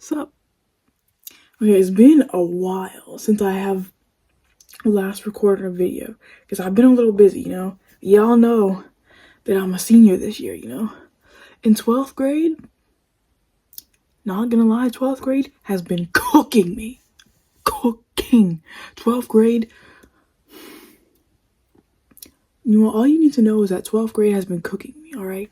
Sup? Okay, it's been a while since I have last recorded a video because I've been a little busy, Y'all know that I'm a senior this year, In 12th grade, not gonna lie, 12th grade has been cooking me. Cooking. 12th grade, all you need to know is that 12th grade has been cooking me, alright?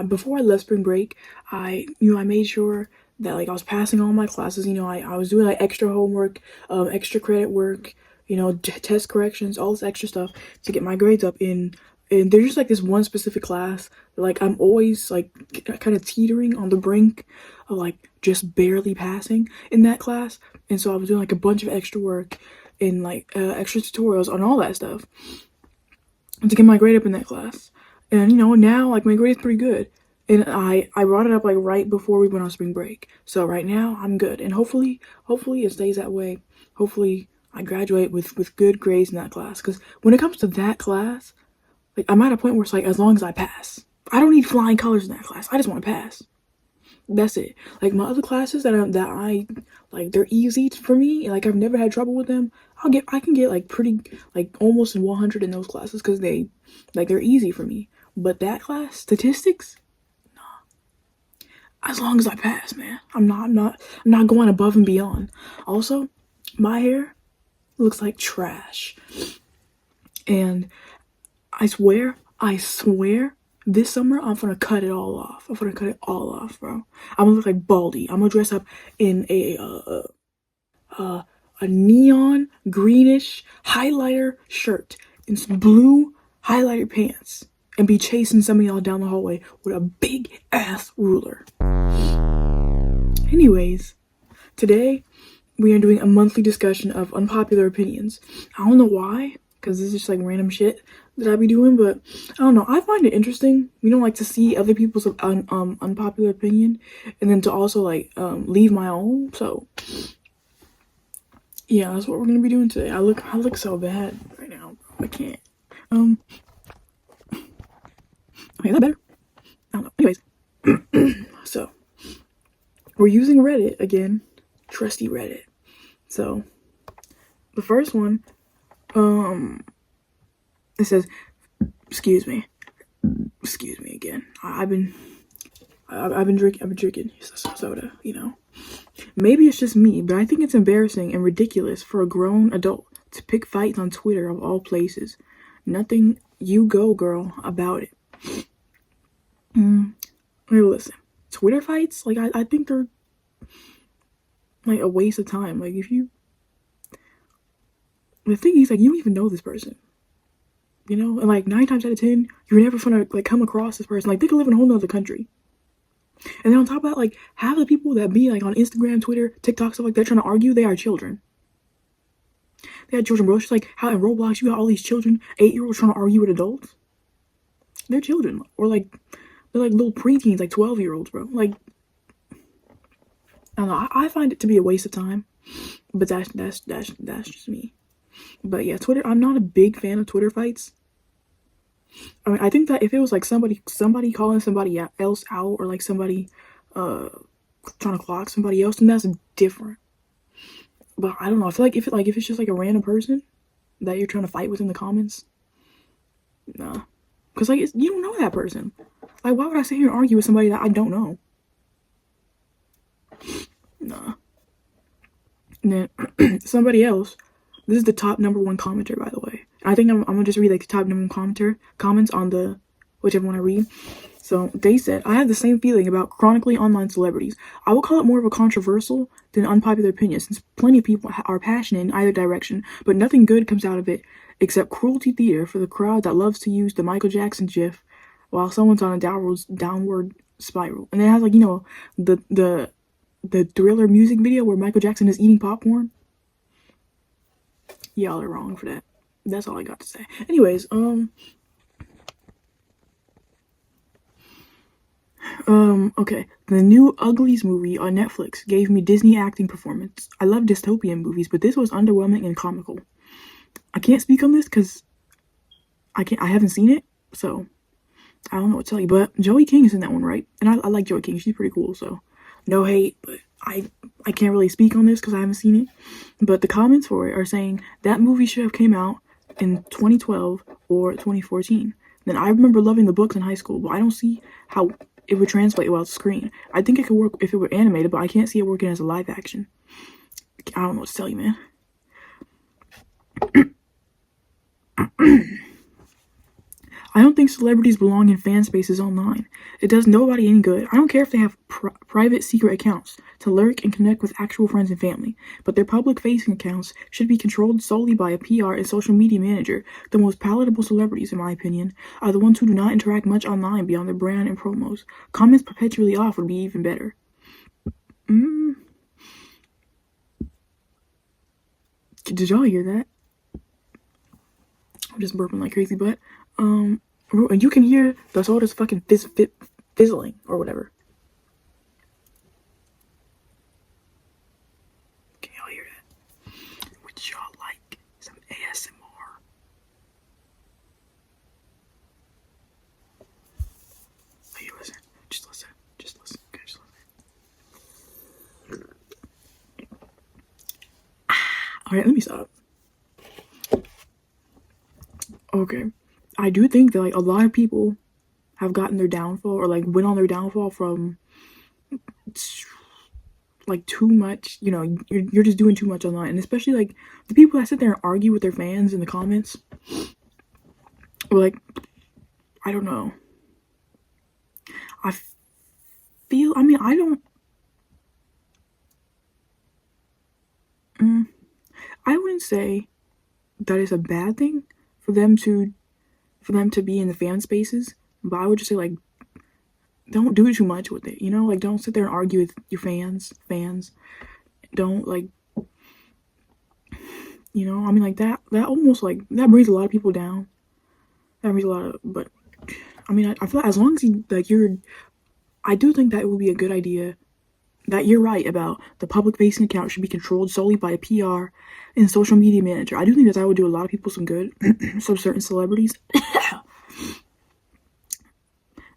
Before I left spring break, I made sure that I was passing all my classes. I was doing extra homework, extra credit work, test corrections, all this extra stuff to get my grades up. And there's just this one specific class that I'm always kind of teetering on the brink of just barely passing in that class. And so I was doing a bunch of extra work and extra tutorials on all that stuff to get my grade up in that class. And now my grade is pretty good. And I brought it up right before we went on spring break. So right now I'm good. And hopefully it stays that way. Hopefully I graduate with good grades in that class. Because when it comes to that class, I'm at a point where it's as long as I pass. I don't need flying colors in that class. I just want to pass. That's it. My other classes that I they're easy for me. I've never had trouble with them. I can get pretty almost 100 in those classes because they're easy for me. But that class, statistics, nah. As long as I pass, man. I'm not going above and beyond. Also, my hair looks like trash. And I swear, this summer I'm gonna cut it all off. I'm gonna cut it all off, bro. I'm gonna look like Baldy. I'm gonna dress up in a neon greenish highlighter shirt and some blue highlighter pants and be chasing some of y'all down the hallway with a big ass ruler. Anyways, today we are doing a monthly discussion of unpopular opinions. I don't know why, because this is just random shit that I be doing, but I don't know. I find it interesting, to see other people's unpopular opinion, and then to also leave my own. So yeah, that's what we're gonna be doing today. I look so bad right now. I can't. Okay, is that better? I don't know. Anyways, so we're using Reddit again, trusty Reddit. So the first one, it says, excuse me again. I've been drinking soda, Maybe it's just me, but I think it's embarrassing and ridiculous for a grown adult to pick fights on Twitter of all places. Nothing you go, girl, about it. Listen, Twitter fights, I think they're a waste of time. If you, the thing is, you don't even know this person, and 9 times out of 10, you're never gonna come across this person. They could live in a whole nother country. And then on top of that, half the people that be on Instagram, Twitter, TikTok, stuff they're trying to argue, they are children. They are children, bro. It's just how in Roblox you got all these children, 8-year-olds trying to argue with adults. They're children, or they're little preteens, 12-year-olds, bro. I don't know. I find it to be a waste of time, but that's just me. But yeah, Twitter. I'm not a big fan of Twitter fights. I mean, I think that if it was somebody calling somebody else out, or somebody trying to clock somebody else, then that's different. But I don't know. I feel if it's just a random person that you're trying to fight with in the comments, nah, because you don't know that person. Why would I sit here and argue with somebody that I don't know? Nah. And then somebody else. This is the top #1 commenter, by the way. I think I'm gonna just read the top #1 comments on the whichever one I read. So they said, I have the same feeling about chronically online celebrities. I will call it more of a controversial than unpopular opinion, since plenty of people are passionate in either direction, but nothing good comes out of it except cruelty theater for the crowd that loves to use the Michael Jackson gif while someone's on a downward spiral. And it has the Thriller music video where Michael Jackson is eating popcorn. Y'all are wrong for that. That's all I got to say. Anyways, okay. The new Uglies movie on Netflix gave me Disney acting performance. I love dystopian movies, but this was underwhelming and comical. I can't speak on this because I haven't seen it, so I don't know what to tell you. But Joey King is in that one, right? And I like Joey King. She's pretty cool, so no hate, but I can't really speak on this because I haven't seen it, but the comments for it are saying that movie should have came out in 2012 or 2014. Then I remember loving the books in high school, but I don't see how it would translate well to screen. I think it could work if it were animated, but I can't see it working as a live action. I don't know what to tell you, man. I don't think celebrities belong in fan spaces online. It does nobody any good. I don't care if they have private secret accounts to lurk and connect with actual friends and family, but their public-facing accounts should be controlled solely by a PR and social media manager. The most palatable celebrities, in my opinion, are the ones who do not interact much online beyond their brand and promos. Comments perpetually off would be even better. Did y'all hear that? I'm just burping like crazy, but and you can hear the soda's fucking fizzling or whatever. Can y'all hear that? Would y'all like some ASMR? Oh, you listen. Just listen. Just listen. Okay, just listen. Alright, let me stop. Okay. I do think that like a lot of people have gotten their downfall or like went on their downfall from like too much, you know, you're just doing too much online. And especially like the people that sit there and argue with their fans in the comments. Or like, I don't know. I feel, I mean, I don't, I wouldn't say that it's a bad thing for them to be in the fan spaces, but I would just say like don't do too much with it, you know, like don't sit there and argue with your fans. Don't like, you know, I mean like that almost like that brings a lot of people down. That brings a lot of, but I mean I feel like as long as you like I do think that it would be a good idea that you're right about the public facing account should be controlled solely by a PR and social media manager. I do think that would do a lot of people some good, some certain celebrities.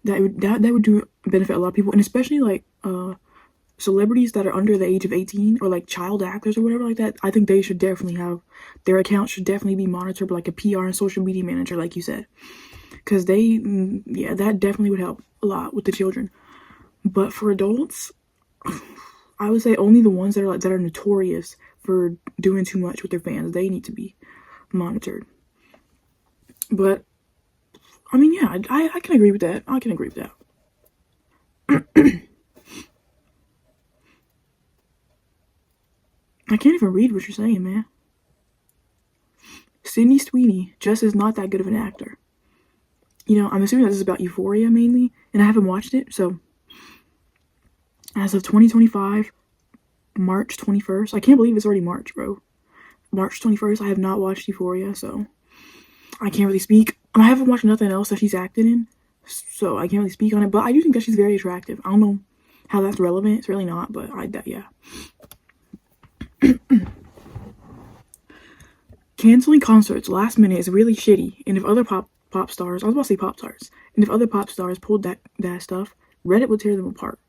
that would do benefit a lot of people, and especially like celebrities that are under the age of 18 or like child actors or whatever like that. I think they should definitely have their accounts should definitely be monitored by like a PR and social media manager, like you said, because yeah, that definitely would help a lot with the children. But for adults, I would say only the ones that are notorious for doing too much with their fans, they need to be monitored. But I mean, yeah, I can agree with that. I can agree with that. I can't even read what you're saying, man. Sydney Sweeney just is not that good of an actor. You know, I'm assuming that this is about Euphoria mainly, and I haven't watched it, so as of 2025, March 21st, I can't believe it's already March, bro. March 21st, I have not watched Euphoria, so I can't really speak. And I haven't watched nothing else that she's acted in, so I can't really speak on it, but I do think that she's very attractive. I don't know how that's relevant, it's really not, but yeah. Canceling concerts last minute is really shitty, and if other pop stars, I was about to say pop stars, and if other pop stars pulled that stuff, Reddit would tear them apart.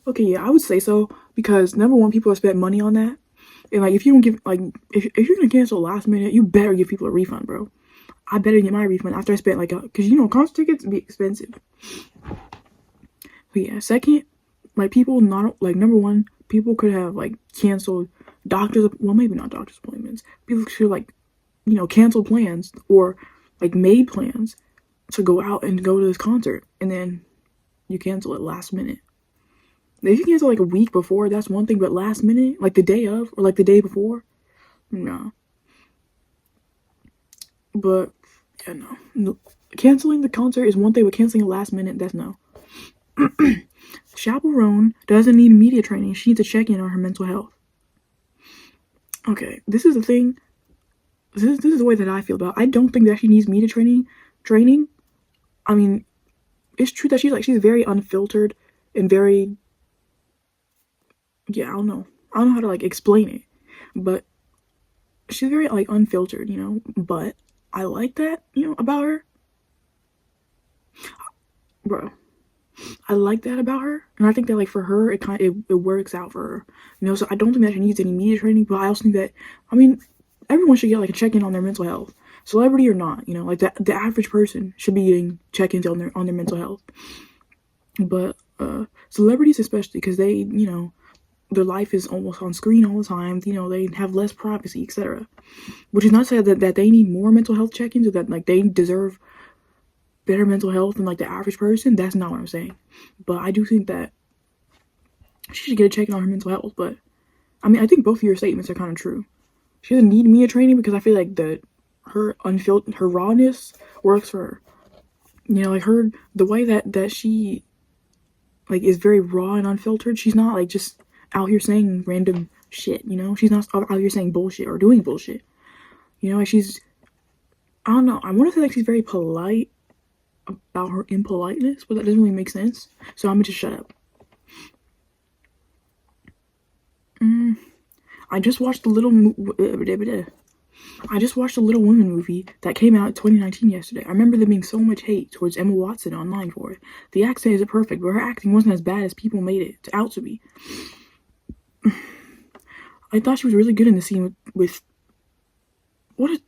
Okay, yeah, I would say so, because number one, people have spent money on that, and like if you don't give, like if you're gonna cancel last minute, you better give people a refund, bro. I better get my refund after I spent like because you know concert tickets be expensive. But yeah, second, like people not like number one, people could have like canceled well maybe not doctor's appointments. People should like, you know, cancel plans or like made plans to go out and go to this concert, and then you cancel it last minute. If you cancel like a week before, that's one thing, but last minute, like the day of or like the day before, no. But yeah, no. Canceling the concert is one thing, but canceling it last minute, that's no. Chaperone doesn't need media training. She needs to check in on her mental health. Okay, this is the thing. This is the way that I feel about it. I don't think that she needs media training. I mean, it's true that she's very unfiltered and very, yeah, I don't know how to like explain it, but she's very like unfiltered, you know, but I like that, you know, about her. Bro, I like that about her, and I think that like for her, it works out for her. So I don't think that she needs any media training, but I also think that I mean everyone should get like a check in on their mental health, celebrity or not. Like the average person should be getting check-ins on their mental health, but celebrities especially because they their life is almost on screen all the time. They have less privacy, etc. Which is not to say that they need more mental health check-ins or that like they deserve better mental health than like the average person. That's not what I'm saying. But I do think that she should get a check-in on her mental health. But I mean, I think both of your statements are kind of true. She doesn't need me a training because I feel like her rawness works for her. Like the way that she like is very raw and unfiltered. She's not like just out here saying random shit. She's not out here saying bullshit or doing bullshit. Like I don't know. I want to say like she's very polite about her impoliteness, but that doesn't really make sense. So I'm gonna just shut up. I just watched the Little Women movie that came out in 2019 yesterday. I remember there being so much hate towards Emma Watson online for it. The accent isn't perfect, but her acting wasn't as bad as people made it out to be. I thought she was really good in the scene with what is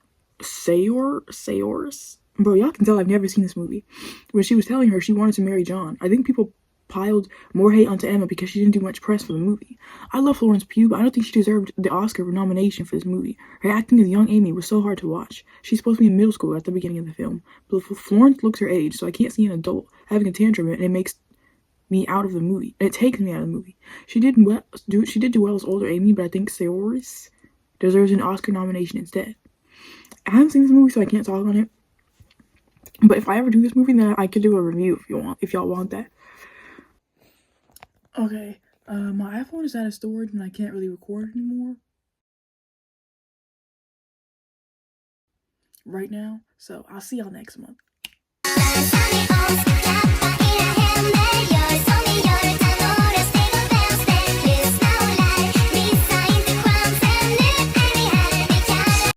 Sayors? Bro, y'all can tell I've never seen this movie. When she was telling her she wanted to marry John, I think people piled more hate onto Emma because she didn't do much press for the movie. I love Florence Pugh, but I don't think she deserved the Oscar nomination for this movie. Her acting as young Amy was so hard to watch. She's supposed to be in middle school at the beginning of the film, but Florence looks her age, so I can't see an adult having a tantrum, and it makes me out of the movie. It takes me out of the movie. She did do well as older Amy, but I think Sayors deserves an Oscar nomination instead. I haven't seen this movie, so I can't talk on it. But if I ever do this movie, then I could do a review if y'all want that. Okay, my iPhone is out of storage and I can't really record anymore right now, so I'll see y'all next month.